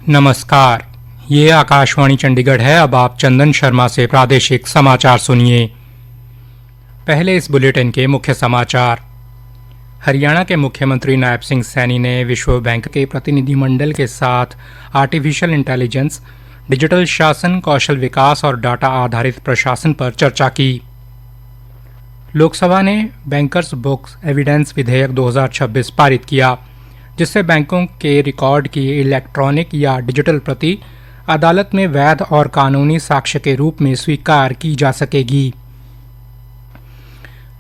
नमस्कार, ये आकाशवाणी चंडीगढ़ है। अब आप चंदन शर्मा से प्रादेशिक समाचार सुनिए। पहले इस बुलेटिन के मुख्य समाचार। हरियाणा के मुख्यमंत्री नायब सिंह सैनी ने विश्व बैंक के प्रतिनिधिमंडल के साथ आर्टिफिशियल इंटेलिजेंस, डिजिटल शासन, कौशल विकास और डाटा आधारित प्रशासन पर चर्चा की। लोकसभा ने बैंकर्स बुक्स एविडेंस विधेयक 2026 पारित किया, जिससे बैंकों के रिकॉर्ड की इलेक्ट्रॉनिक या डिजिटल प्रति अदालत में वैध और कानूनी साक्ष्य के रूप में स्वीकार की जा सकेगी।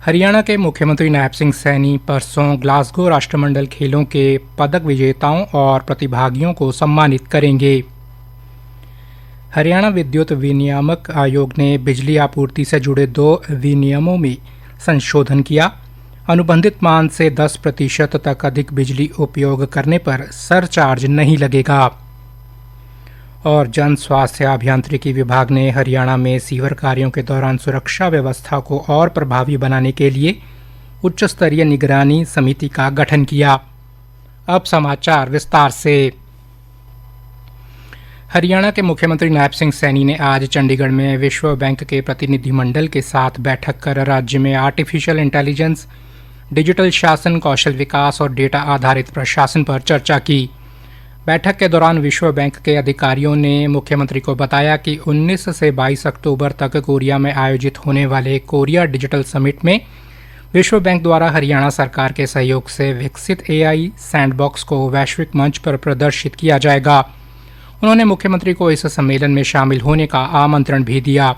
हरियाणा के मुख्यमंत्री नायब सिंह सैनी परसों ग्लासगो राष्ट्रमंडल खेलों के पदक विजेताओं और प्रतिभागियों को सम्मानित करेंगे। हरियाणा विद्युत विनियामक आयोग ने बिजली आपूर्ति से जुड़े 2 विनियमों में संशोधन किया। अनुबंधित मान से 10% तक अधिक बिजली उपयोग करने पर सरचार्ज नहीं लगेगा। और जन स्वास्थ्य अभियांत्रिकी विभाग ने हरियाणा में सीवर कार्यों के दौरान सुरक्षा व्यवस्था को और प्रभावी बनाने के लिए उच्च स्तरीय निगरानी समिति का गठन किया। अब समाचार विस्तार से। हरियाणा के मुख्यमंत्री नायब सिंह सैनी ने आज चंडीगढ़ में विश्व बैंक के प्रतिनिधिमंडल के साथ बैठक कर राज्य में आर्टिफिशियल इंटेलिजेंस, डिजिटल शासन, कौशल विकास और डेटा आधारित प्रशासन पर चर्चा की। बैठक के दौरान विश्व बैंक के अधिकारियों ने मुख्यमंत्री को बताया कि 19 से 22 अक्टूबर तक कोरिया में आयोजित होने वाले कोरिया डिजिटल समिट में विश्व बैंक द्वारा हरियाणा सरकार के सहयोग से विकसित AI सैंडबॉक्स को वैश्विक मंच पर प्रदर्शित किया जाएगा। उन्होंने मुख्यमंत्री को इस सम्मेलन में शामिल होने का आमंत्रण भी दिया।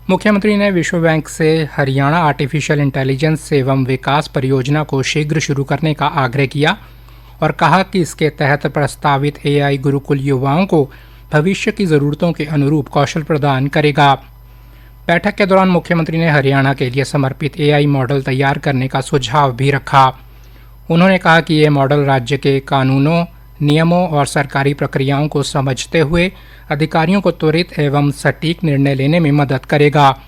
मुख्यमंत्री ने विश्व बैंक से हरियाणा आर्टिफिशियल इंटेलिजेंस एवं विकास परियोजना को शीघ्र शुरू करने का आग्रह किया और कहा कि इसके तहत प्रस्तावित AI गुरुकुल युवाओं को भविष्य की ज़रूरतों के अनुरूप कौशल प्रदान करेगा। बैठक के दौरान मुख्यमंत्री ने हरियाणा के लिए समर्पित AI मॉडल तैयार करने का सुझाव भी रखा। उन्होंने कहा कि ये मॉडल राज्य के कानूनों, नियमों और सरकारी प्रक्रियाओं को समझते हुए अधिकारियों को त्वरित एवं सटीक निर्णय लेने में मदद करेगा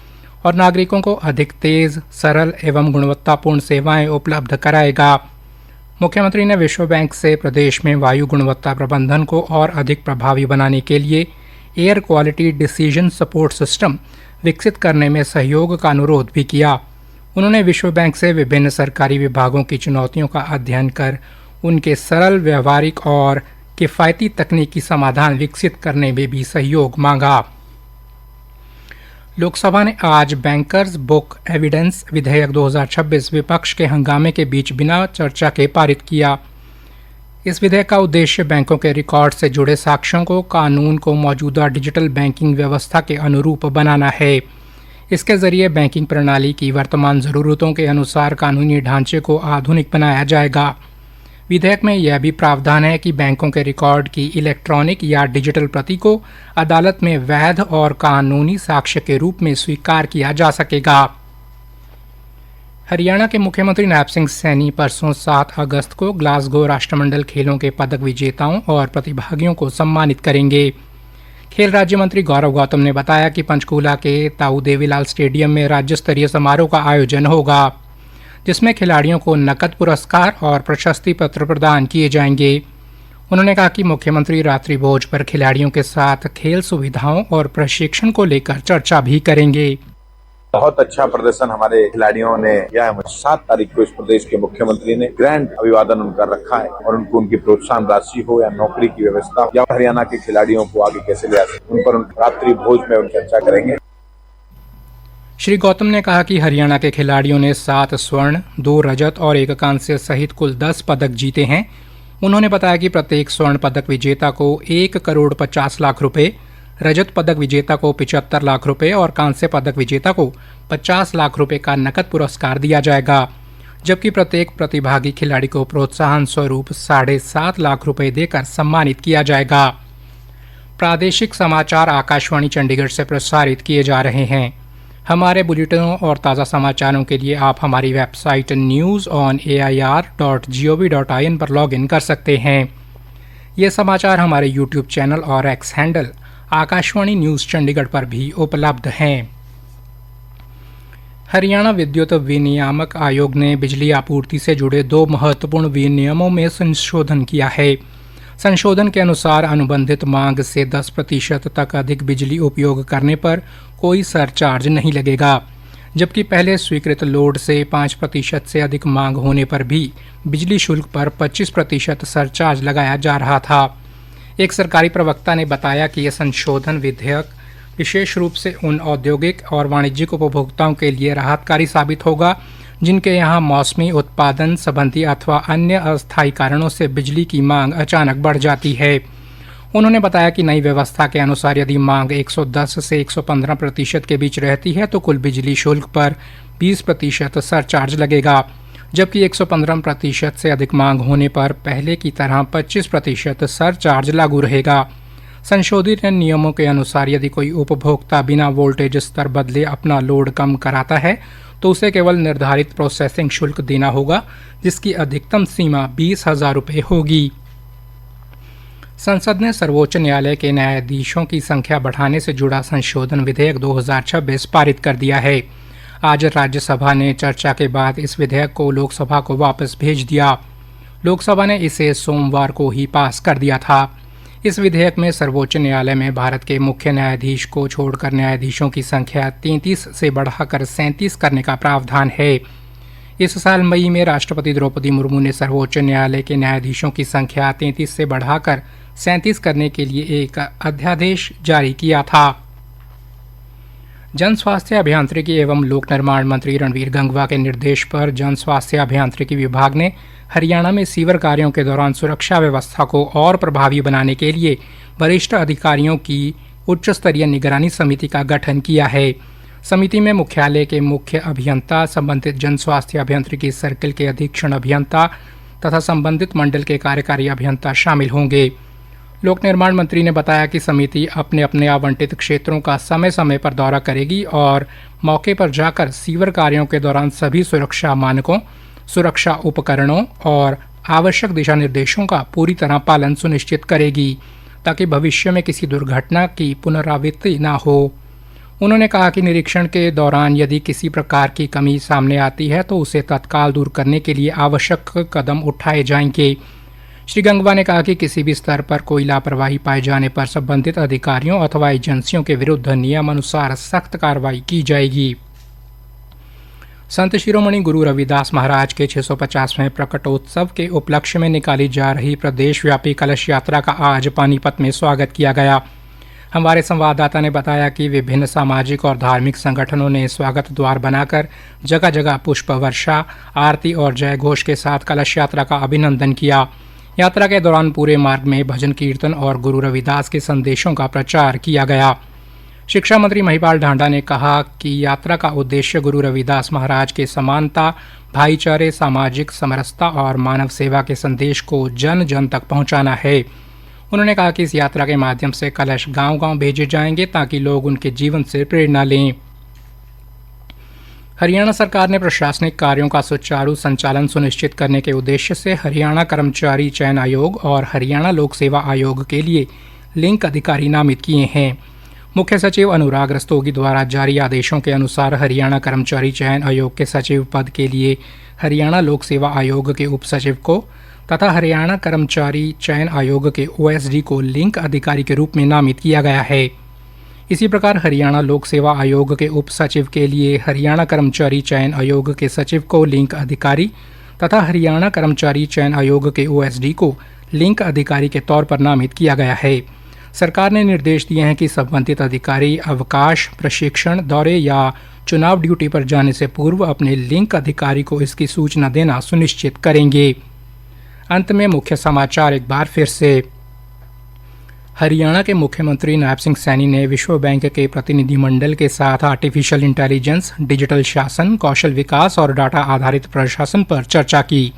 और नागरिकों को अधिक तेज, सरल एवं गुणवत्तापूर्ण सेवाएं उपलब्ध कराएगा। मुख्यमंत्री ने विश्व बैंक से प्रदेश में वायु गुणवत्ता प्रबंधन को और अधिक प्रभावी बनाने के लिए air quality decision support system विकसित करने में सहयोग का अनुरोध भी किया। उन्होंने विश्व बैंक से विभिन्न सरकारी विभागों की चुनौतियों का अध्ययन कर उनके सरल, व्यवहारिक और किफ़ायती तकनीकी समाधान विकसित करने में भी सहयोग मांगा। लोकसभा ने आज बैंकर्स बुक एविडेंस विधेयक 2026 विपक्ष के हंगामे के बीच बिना चर्चा के पारित किया। इस विधेयक का उद्देश्य बैंकों के रिकॉर्ड से जुड़े साक्ष्यों को कानून को मौजूदा डिजिटल बैंकिंग व्यवस्था के अनुरूप बनाना है। इसके जरिए बैंकिंग प्रणाली की वर्तमान ज़रूरतों के अनुसार कानूनी ढांचे को आधुनिक बनाया जाएगा। विधेयक में यह भी प्रावधान है कि बैंकों के रिकॉर्ड की इलेक्ट्रॉनिक या डिजिटल प्रति को अदालत में वैध और कानूनी साक्ष्य के रूप में स्वीकार किया जा सकेगा। हरियाणा के मुख्यमंत्री नायब सिंह सैनी परसों 7 अगस्त को ग्लासगो राष्ट्रमंडल खेलों के पदक विजेताओं और प्रतिभागियों को सम्मानित करेंगे। खेल राज्य मंत्री गौरव गौतम ने बताया कि पंचकूला के ताऊ देवीलाल स्टेडियम में राज्य स्तरीय समारोह का आयोजन होगा, जिसमें खिलाड़ियों को नकद पुरस्कार और प्रशस्ति पत्र प्रदान किए जाएंगे। उन्होंने कहा कि मुख्यमंत्री रात्रि भोज पर खिलाड़ियों के साथ खेल सुविधाओं और प्रशिक्षण को लेकर चर्चा भी करेंगे। बहुत अच्छा प्रदर्शन हमारे खिलाड़ियों ने किया है। 7 तारीख को इस प्रदेश के मुख्यमंत्री ने ग्रैंड अभिवादन उनका रखा है और उनकी प्रोत्साहन राशि हो या नौकरी की व्यवस्था या हरियाणा के खिलाड़ियों को आगे कैसे ले आए, उन पर रात्रि भोज में चर्चा करेंगे। श्री गौतम ने कहा कि हरियाणा के खिलाड़ियों ने 7 स्वर्ण, 2 रजत और 1 कांस्य सहित कुल 10 पदक जीते हैं। उन्होंने बताया कि प्रत्येक स्वर्ण पदक विजेता को 1,50,00,000 रुपए, रजत पदक विजेता को 75 लाख रुपए और कांस्य पदक विजेता को 50 लाख रुपए का नकद पुरस्कार दिया जाएगा, जबकि प्रत्येक प्रतिभागी खिलाड़ी को प्रोत्साहन स्वरूप 7.5 लाख रुपए देकर सम्मानित किया जाएगा। प्रादेशिक समाचार आकाशवाणी चंडीगढ़ से प्रसारित किए जा रहे हैं। हमारे बुलेटिनों और ताज़ा समाचारों के लिए आप हमारी वेबसाइट newsonair.gov.in पर लॉगिन कर सकते हैं। ये समाचार हमारे यूट्यूब चैनल और x handle Akashvani news Chandigarh पर भी उपलब्ध हैं। हरियाणा विद्युत विनियामक आयोग ने बिजली आपूर्ति से जुड़े 2 महत्वपूर्ण विनियमों में संशोधन किया है। संशोधन के अनुसार अनुबंधित मांग से 10% तक अधिक बिजली उपयोग करने पर कोई सरचार्ज नहीं लगेगा, जबकि पहले स्वीकृत लोड से 5% से अधिक मांग होने पर भी बिजली शुल्क पर 25% सरचार्ज लगाया जा रहा था। एक सरकारी प्रवक्ता ने बताया कि यह संशोधन विधेयक विशेष रूप से उन औद्योगिक और वाणिज्यिक उपभोक्ताओं के लिए राहतकारी साबित होगा जिनके यहाँ मौसमी उत्पादन संबंधी अथवा अन्य अस्थायी कारणों से बिजली की मांग अचानक बढ़ जाती है। उन्होंने बताया कि नई व्यवस्था के अनुसार यदि मांग 110 से 115% के बीच रहती है तो कुल बिजली शुल्क पर 20% सरचार्ज लगेगा, जबकि 115% से अधिक मांग होने पर पहले की तरह 25% सरचार्ज लागू रहेगा। संशोधित नियमों के अनुसार यदि कोई उपभोक्ता बिना वोल्टेज स्तर बदले अपना लोड कम कराता है तो उसे केवल निर्धारित प्रोसेसिंग शुल्क देना होगा, जिसकी अधिकतम सीमा 20,000 रुपये होगी। संसद ने सर्वोच्च न्यायालय के न्यायाधीशों की संख्या बढ़ाने से जुड़ा संशोधन विधेयक 2026 पारित कर दिया है। आज राज्यसभा ने चर्चा के बाद इस विधेयक को लोकसभा को वापस भेज दिया। लोकसभा ने इसे सोमवार को ही पास कर दिया था। इस विधेयक में सर्वोच्च न्यायालय में भारत के मुख्य न्यायाधीश को छोड़कर न्यायाधीशों की संख्या 33 से बढ़ाकर 37 करने का प्रावधान है। इस साल मई में राष्ट्रपति द्रौपदी मुर्मू ने सर्वोच्च न्यायालय के न्यायाधीशों की संख्या 33 से बढ़ाकर 37 करने के लिए एक अध्यादेश जारी किया था। जन स्वास्थ्य अभियांत्रिकी एवं लोक निर्माण मंत्री रणवीर गंगवा के निर्देश पर जन स्वास्थ्य अभियांत्रिकी विभाग ने हरियाणा में सीवर कार्यों के दौरान सुरक्षा व्यवस्था को और प्रभावी बनाने के लिए वरिष्ठ अधिकारियों की उच्च स्तरीय निगरानी समिति का गठन किया है। समिति में मुख्यालय के मुख्य अभियंता, संबंधित जन स्वास्थ्य अभियांत्रिकी सर्किल के अधीक्षण अभियंता तथा संबंधित मंडल के कार्यकारी अभियंता शामिल होंगे। लोक निर्माण मंत्री ने बताया कि समिति अपने अपने आवंटित क्षेत्रों का समय समय पर दौरा करेगी और मौके पर जाकर सीवर कार्यों के दौरान सभी सुरक्षा मानकों, सुरक्षा उपकरणों और आवश्यक दिशा निर्देशों का पूरी तरह पालन सुनिश्चित करेगी ताकि भविष्य में किसी दुर्घटना की पुनरावृत्ति न हो। उन्होंने कहा कि निरीक्षण के दौरान यदि किसी प्रकार की कमी सामने आती है तो उसे तत्काल दूर करने के लिए आवश्यक कदम उठाए जाएंगे। श्री गंगवा ने कहा कि किसी भी स्तर पर कोई लापरवाही पाए जाने पर संबंधित अधिकारियों अथवा एजेंसियों के विरुद्ध नियमानुसार सख्त कार्रवाई की जाएगी। संत शिरोमणि गुरु रविदास महाराज के 650वें प्रकटोत्सव के उपलक्ष्य में निकाली जा रही प्रदेशव्यापी कलश यात्रा का आज पानीपत में स्वागत किया गया। हमारे संवाददाता ने बताया कि विभिन्न सामाजिक और धार्मिक संगठनों ने स्वागत द्वार बनाकर जगह जगह पुष्प वर्षा, आरती और जय घोष के साथ कलश यात्रा का अभिनंदन किया। यात्रा के दौरान पूरे मार्ग में भजन कीर्तन और गुरु रविदास के संदेशों का प्रचार किया गया। शिक्षा मंत्री महिपाल ढांडा ने कहा कि यात्रा का उद्देश्य गुरु रविदास महाराज के समानता, भाईचारे, सामाजिक समरसता और मानव सेवा के संदेश को जन जन तक पहुंचाना है। उन्होंने कहा कि इस यात्रा के माध्यम से कलश गांव-गांव भेजे जाएंगे ताकि लोग उनके जीवन से प्रेरणा लें। हरियाणा सरकार ने प्रशासनिक कार्यों का सुचारू संचालन सुनिश्चित करने के उद्देश्य से हरियाणा कर्मचारी चयन आयोग और हरियाणा लोक सेवा आयोग के लिए लिंक अधिकारी नामित किए हैं। मुख्य सचिव अनुराग रस्तोगी द्वारा जारी आदेशों के अनुसार हरियाणा कर्मचारी चयन आयोग के सचिव पद के लिए हरियाणा लोक सेवा आयोग के उप सचिव को तथा हरियाणा कर्मचारी चयन आयोग के ओएसडी को लिंक अधिकारी के रूप में नामित किया गया है। इसी प्रकार हरियाणा लोक सेवा आयोग के उप सचिव के लिए हरियाणा कर्मचारी चयन आयोग के सचिव को लिंक अधिकारी तथा हरियाणा कर्मचारी चयन आयोग के ओएसडी को लिंक अधिकारी के तौर पर नामित किया गया है। सरकार ने निर्देश दिए हैं कि संबंधित अधिकारी अवकाश, प्रशिक्षण, दौरे या चुनाव ड्यूटी पर जाने से पूर्व अपने लिंक अधिकारी को इसकी सूचना देना सुनिश्चित करेंगे। अंत में मुख्य समाचार एक बार फिर से। हरियाणा के मुख्यमंत्री नायब सिंह सैनी ने विश्व बैंक के प्रतिनिधिमंडल के साथ आर्टिफिशियल इंटेलिजेंस, डिजिटल शासन, कौशल विकास और डाटा आधारित प्रशासन पर चर्चा की।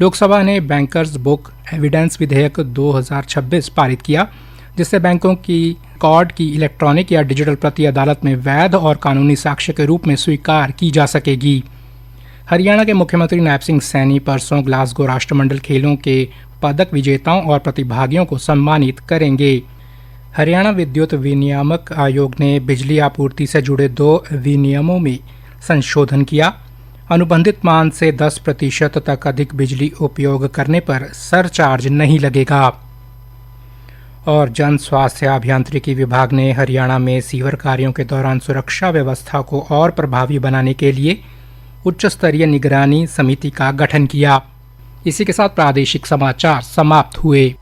लोकसभा ने बैंकर्स बुक एविडेंस विधेयक 2026 पारित किया, जिससे बैंकों की रिकॉर्ड की इलेक्ट्रॉनिक या डिजिटल प्रति अदालत में वैध और कानूनी साक्ष्य के रूप में स्वीकार की जा सकेगी। हरियाणा के मुख्यमंत्री नायब सिंह सैनी परसों ग्लासगो राष्ट्रमंडल खेलों के पदक विजेताओं और प्रतिभागियों को सम्मानित करेंगे। हरियाणा विद्युत विनियामक आयोग ने बिजली आपूर्ति से जुड़े 2 विनियमों में संशोधन किया अनुबंधित मान से 10% तक अधिक बिजली उपयोग करने पर सरचार्ज नहीं लगेगा। और जन स्वास्थ्य अभियांत्रिकी विभाग ने हरियाणा में सीवर कार्यों के दौरान सुरक्षा व्यवस्था को और प्रभावी बनाने के लिए उच्च स्तरीय निगरानी समिति का गठन किया। इसी के साथ प्रादेशिक समाचार समाप्त हुए।